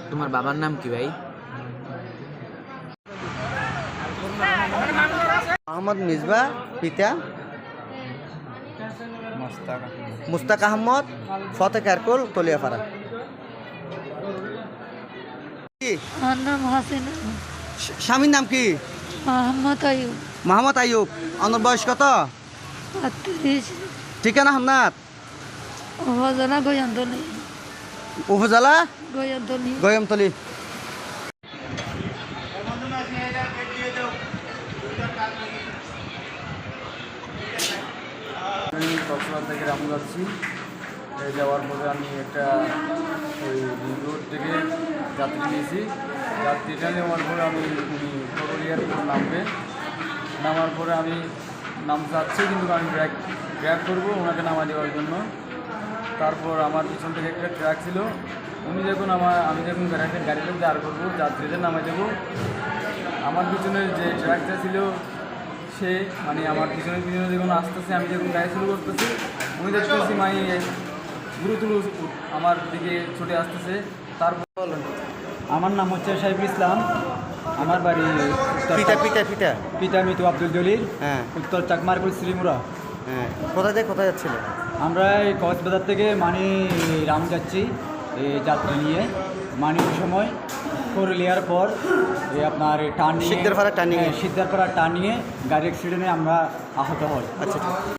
তোমার বাবার নাম কি ভাই? মোহাম্মদ মিসবা, পিতা মুস্তাক আহমদ, ফতে কারকুল, তলিয়াপাড়া। আমার নাম হাসিনা। স্বামীর নাম কি? মোহাম্মদ আয়ুব। মোহাম্মদ আইয়ুব। অনর বয়স কত? 38। ঠিকানা হামনাত? উপজেলা গয়ান্তলী। উপজেলা গয়ান্তলী। গয়মতলী। আমি কক্সবাজার থেকে রামু যাচ্ছি। যাওয়ার পরে আমি একটা ওই রোড থেকে যাত্রী নিয়েছি। যাত্রীটা নেওয়ার পরে আমি করলিয়ার নামবে। নামার পরে আমি যাচ্ছি, কিন্তু আমি ব্রেক করবো ওনাকে নামা দেওয়ার জন্য। তারপর আমার পিছন থেকে একটা ট্রাক ছিল, আমি যখন গাড়িটা দাঁড় করবো, যাত্রীদের নামাই দেবো, আমার পিছনের যে ট্রাকটা ছিল সে আমার পিছনে যখন আসতেছে, আমি যখন গাড়ি শুরু করতেছি, আমি দেখতেছি গুরুতুল আমার দিকে ছুটে আসতেছে। তারপর আমার নাম হচ্ছে সাইফুল ইসলাম। আমার বাড়ি পিতা মৃত আব্দুল জলিল, হ্যাঁ। উত্তর চাকমারপুর শ্রীমুরা। হ্যাঁ, কোথায় থেকে কোথায় যাচ্ছিল? আমরা এই কক্সবাজার থেকে রাম যাচ্ছি এই যাত্রী নিয়ে। ওই সময় করলিয়ার পর আপনার টার্নিং, সিকদারপাড়া টার্নিংয়ে গাড়ি অ্যাক্সিডেন্টে আমরা আহত হই। আচ্ছা।